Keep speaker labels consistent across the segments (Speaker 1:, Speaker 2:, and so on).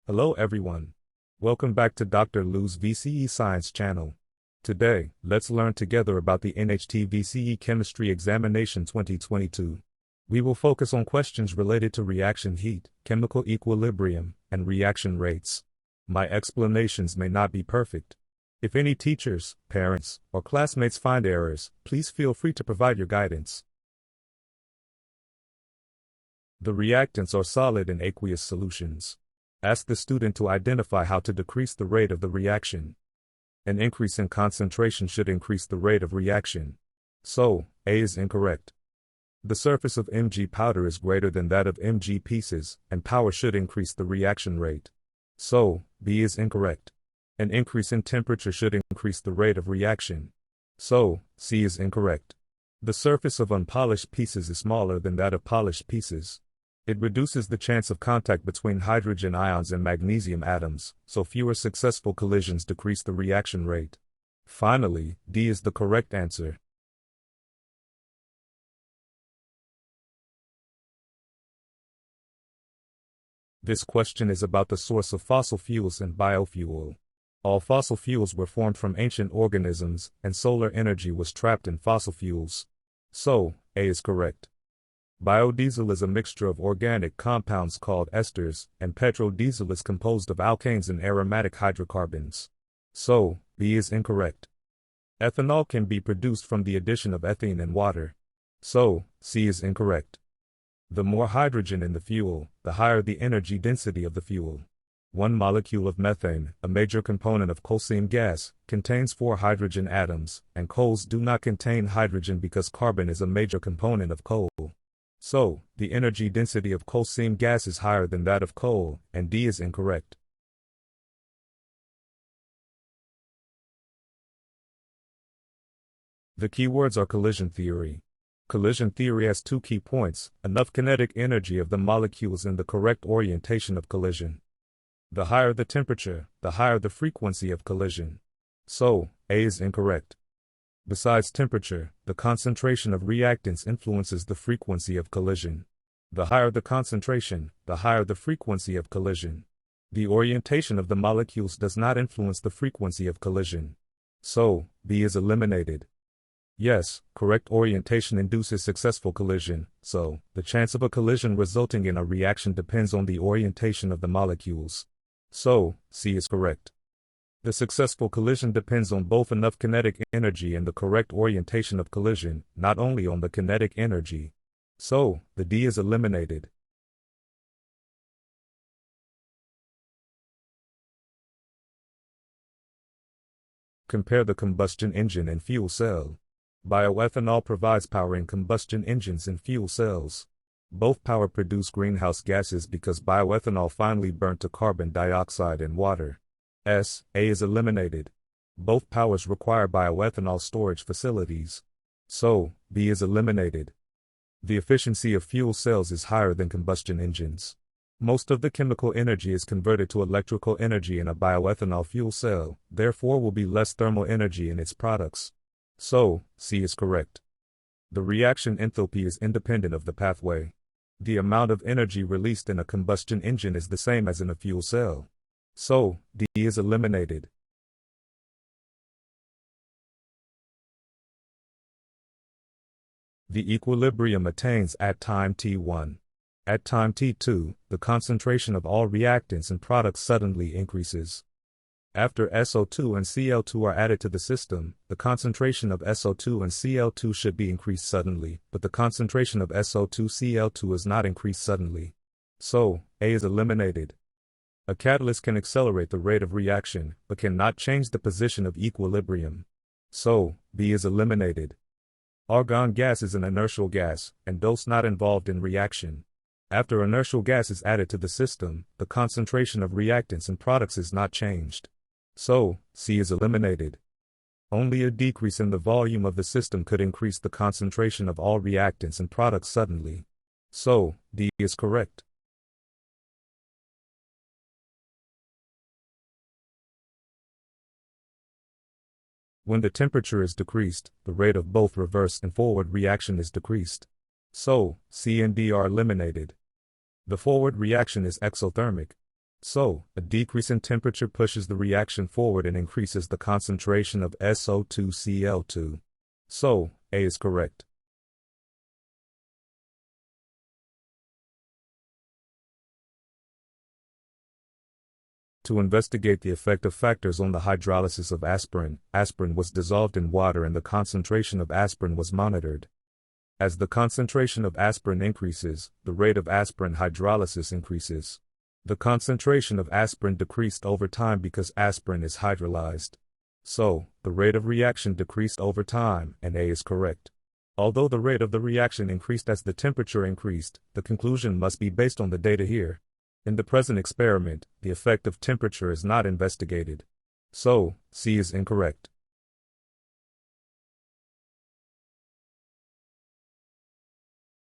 Speaker 1: Hello everyone. Welcome back to Dr. Lou's VCE Science channel. Today, let's learn together about the NHT VCE Chemistry Examination 2022. We will focus on questions related to reaction heat, chemical equilibrium, and reaction rates. My explanations may not be perfect. If any teachers, parents, or classmates find errors, please feel free to provide your guidance. The reactants are solid and aqueous solutions. Ask the student to identify how to decrease the rate of the reaction. An increase in concentration should increase the rate of reaction. So, A is incorrect. The surface of Mg powder is greater than that of Mg pieces, and power should increase the reaction rate. So, B is incorrect. An increase in temperature should increase the rate of reaction. So, C is incorrect. The surface of unpolished pieces is smaller than that of polished pieces. It reduces the chance of contact between hydrogen ions and magnesium atoms, so fewer successful collisions decrease the reaction rate. Finally, D is the correct answer. This question is about the source of fossil fuels and biofuel. All fossil fuels were formed from ancient organisms, and solar energy was trapped in fossil fuels. So, A is correct. Biodiesel is a mixture of organic compounds called esters, and petrodiesel is composed of alkanes and aromatic hydrocarbons. So, B is incorrect. Ethanol can be produced from the addition of ethane and water. So, C is incorrect. The more hydrogen in the fuel, the higher the energy density of the fuel. One molecule of methane, a major component of coal seam gas, contains 4 hydrogen atoms, and coals do not contain hydrogen because carbon is a major component of coal. So, the energy density of coal seam gas is higher than that of coal, and D is incorrect. The keywords are collision theory. Collision theory has 2 key points: enough kinetic energy of the molecules in the correct orientation of collision. The higher the temperature, the higher the frequency of collision. So, A is incorrect. Besides temperature, the concentration of reactants influences the frequency of collision. The higher the concentration, the higher the frequency of collision. The orientation of the molecules does not influence the frequency of collision. So, B is eliminated. Yes, correct orientation induces successful collision, so, the chance of a collision resulting in a reaction depends on the orientation of the molecules. So, C is correct. The successful collision depends on both enough kinetic energy and the correct orientation of collision, not only on the kinetic energy. So, the D is eliminated. Compare the combustion engine and fuel cell. Bioethanol provides power in combustion engines and fuel cells. Both power produce greenhouse gases because bioethanol finally burnt to carbon dioxide and water. A is eliminated. Both powers require bioethanol storage facilities. So, B is eliminated. The efficiency of fuel cells is higher than combustion engines. Most of the chemical energy is converted to electrical energy in a bioethanol fuel cell, therefore will be less thermal energy in its products. So, C is correct. The reaction enthalpy is independent of the pathway. The amount of energy released in a combustion engine is the same as in a fuel cell. So, D is eliminated. The equilibrium attains at time T1. At time T2, the concentration of all reactants and products suddenly increases. After SO2 and Cl2 are added to the system, the concentration of SO2 and Cl2 should be increased suddenly, but the concentration of SO2-Cl2 is not increased suddenly. So, A is eliminated. A catalyst can accelerate the rate of reaction, but cannot change the position of equilibrium. So, B is eliminated. Argon gas is an inertial gas, and thus not involved in reaction. After inertial gas is added to the system, the concentration of reactants and products is not changed. So, C is eliminated. Only a decrease in the volume of the system could increase the concentration of all reactants and products suddenly. So, D is correct. When the temperature is decreased, the rate of both reverse and forward reaction is decreased. So, C and D are eliminated. The forward reaction is exothermic. So, a decrease in temperature pushes the reaction forward and increases the concentration of SO2Cl2. So, A is correct. To investigate the effect of factors on the hydrolysis of aspirin, aspirin was dissolved in water and the concentration of aspirin was monitored. As the concentration of aspirin increases, the rate of aspirin hydrolysis increases. The concentration of aspirin decreased over time because aspirin is hydrolyzed. So, the rate of reaction decreased over time, and A is correct. Although the rate of the reaction increased as the temperature increased, the conclusion must be based on the data here. In the present experiment, the effect of temperature is not investigated. So, C is incorrect.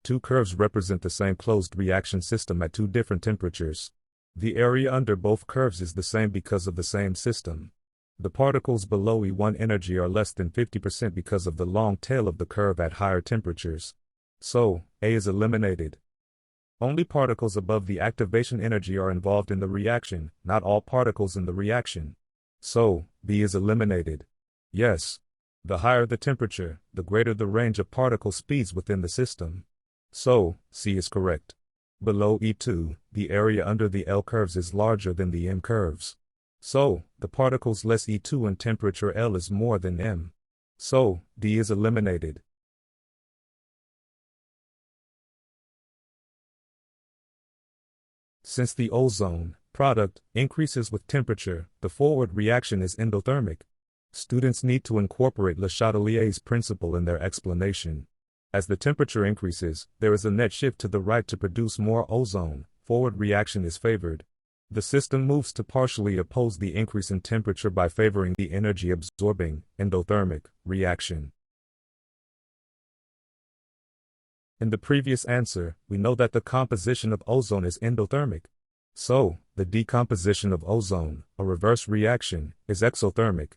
Speaker 1: Two curves represent the same closed reaction system at two different temperatures. The area under both curves is the same because of the same system. The particles below E1 energy are less than 50% because of the long tail of the curve at higher temperatures. So, A is eliminated. Only particles above the activation energy are involved in the reaction, not all particles in the reaction. So, B is eliminated. Yes. The higher the temperature, the greater the range of particle speeds within the system. So, C is correct. Below E2, the area under the L curves is larger than the M curves. So, the particles less E2 and temperature L is more than M. So, D is eliminated. Since the ozone product increases with temperature, the forward reaction is endothermic. Students need to incorporate Le Chatelier's principle in their explanation. As the temperature increases, there is a net shift to the right to produce more ozone. Forward reaction is favored. The system moves to partially oppose the increase in temperature by favoring the energy-absorbing, endothermic, reaction. In the previous answer, we know that the composition of ozone is endothermic. So, the decomposition of ozone, a reverse reaction, is exothermic.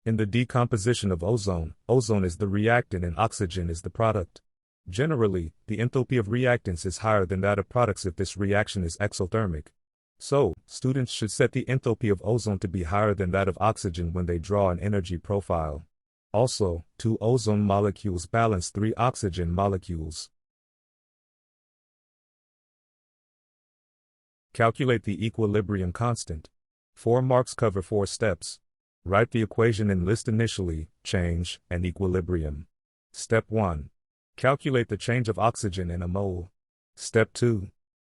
Speaker 1: In the decomposition of ozone, ozone is the reactant and oxygen is the product. Generally, the enthalpy of reactants is higher than that of products if this reaction is exothermic. So, students should set the enthalpy of ozone to be higher than that of oxygen when they draw an energy profile. Also, 2 ozone molecules balance 3 oxygen molecules. Calculate the equilibrium constant. 4 marks cover 4 steps. Write the equation and list initially, change, and equilibrium. Step 1. Calculate the change of oxygen in a mole. Step 2.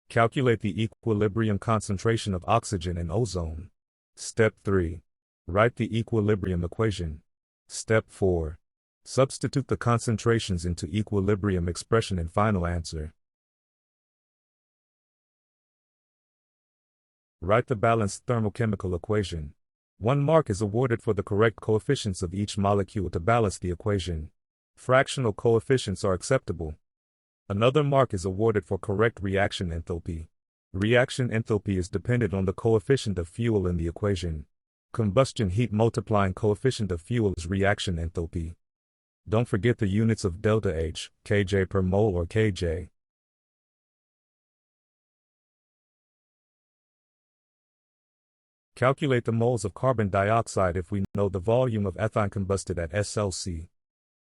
Speaker 1: Calculate the equilibrium concentration of oxygen and ozone. Step 3. Write the equilibrium equation. Step 4. Substitute the concentrations into equilibrium expression and final answer. Write the balanced thermochemical equation. 1 mark is awarded for the correct coefficients of each molecule to balance the equation. Fractional coefficients are acceptable. Another mark is awarded for correct reaction enthalpy. Reaction enthalpy is dependent on the coefficient of fuel in the equation. Combustion heat multiplying coefficient of fuel is reaction enthalpy. Don't forget the units of delta H, kJ per mole or kJ. Calculate the moles of carbon dioxide if we know the volume of ethane combusted at SLC.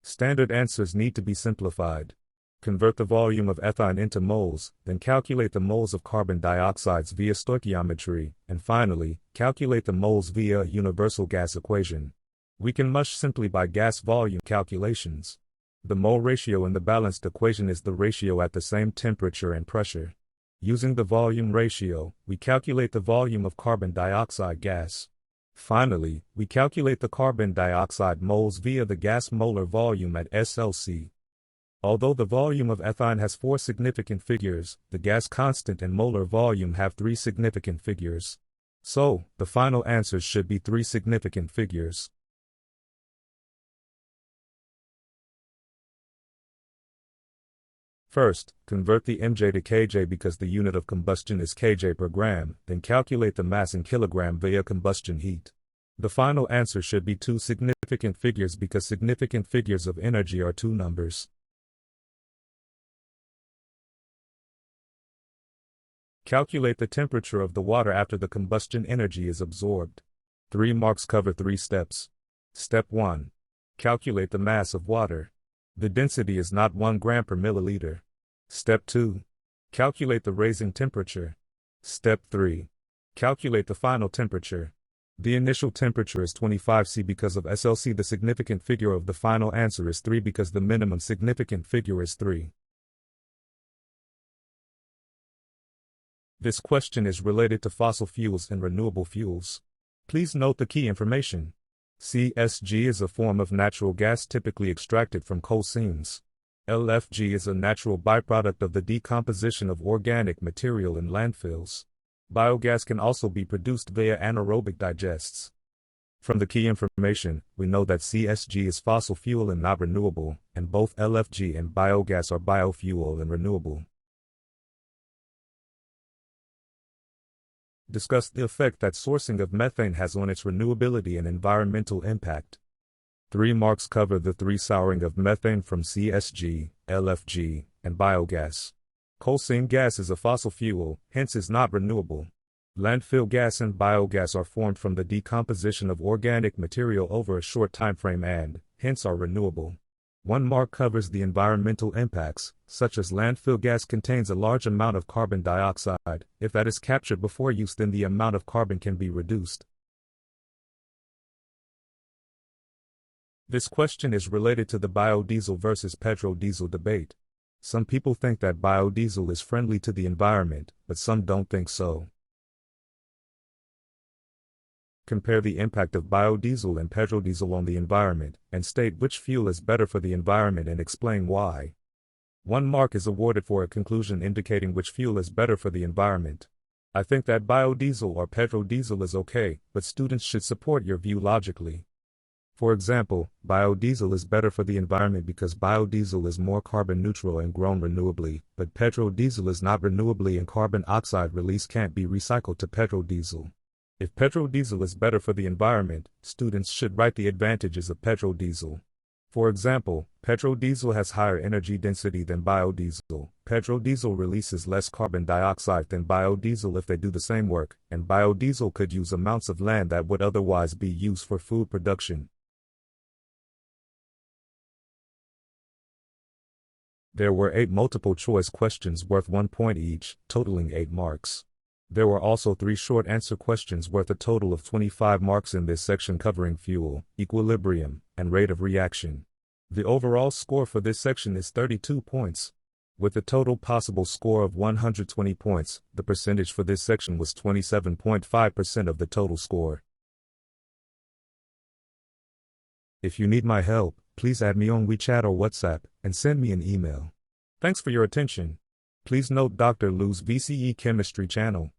Speaker 1: Standard answers need to be simplified. Convert the volume of ethane into moles, then calculate the moles of carbon dioxide via stoichiometry, and finally, calculate the moles via a universal gas equation. We can much simply by gas volume calculations. The mole ratio in the balanced equation is the ratio at the same temperature and pressure. Using the volume ratio, we calculate the volume of carbon dioxide gas. Finally, we calculate the carbon dioxide moles via the gas molar volume at SLC. Although the volume of ethane has 4 significant figures, the gas constant and molar volume have 3 significant figures. So, the final answers should be 3 significant figures. First, convert the mJ to kJ because the unit of combustion is kJ per gram, then calculate the mass in kilogram via combustion heat. The final answer should be 2 significant figures because significant figures of energy are 2 numbers. Calculate the temperature of the water after the combustion energy is absorbed. 3 marks cover 3 steps. Step 1. Calculate the mass of water. The density is not 1 gram per milliliter. Step 2. Calculate the raising temperature. Step 3. Calculate the final temperature. The initial temperature is 25 C because of SLC. The significant figure of the final answer is 3 because the minimum significant figure is 3. This question is related to fossil fuels and renewable fuels. Please note the key information. CSG is a form of natural gas typically extracted from coal seams. LFG is a natural byproduct of the decomposition of organic material in landfills. Biogas can also be produced via anaerobic digests. From the key information, we know that CSG is fossil fuel and not renewable, and both LFG and biogas are biofuel and renewable. Discuss the effect that sourcing of methane has on its renewability and environmental impact. 3 marks cover the 3 souring of methane from CSG, LFG, and biogas. Coal seam gas is a fossil fuel, hence is not renewable. Landfill gas and biogas are formed from the decomposition of organic material over a short time frame and, hence are renewable. 1 mark covers the environmental impacts, such as landfill gas contains a large amount of carbon dioxide. If that is captured before use, then the amount of carbon can be reduced. This question is related to the biodiesel versus petrodiesel debate. Some people think that biodiesel is friendly to the environment, but some don't think so. Compare the impact of biodiesel and petrodiesel on the environment, and state which fuel is better for the environment and explain why. 1 mark is awarded for a conclusion indicating which fuel is better for the environment. I think that biodiesel or petrodiesel is okay, but students should support your view logically. For example, biodiesel is better for the environment because biodiesel is more carbon neutral and grown renewably, but petrodiesel is not renewably and carbon oxide release can't be recycled to petrodiesel. If petrodiesel is better for the environment, students should write the advantages of petrodiesel. For example, petrodiesel has higher energy density than biodiesel. Petrodiesel releases less carbon dioxide than biodiesel if they do the same work, and biodiesel could use amounts of land that would otherwise be used for food production. There were 8 multiple-choice questions worth 1 point each, totaling 8 marks. There were also 3 short answer questions worth a total of 25 marks in this section covering fuel, equilibrium, and rate of reaction. The overall score for this section is 32 points. With a total possible score of 120 points, the percentage for this section was 27.5% of the total score. If you need my help, please add me on WeChat or WhatsApp, and send me an email. Thanks for your attention. Please note Dr. Lou's VCE Chemistry channel.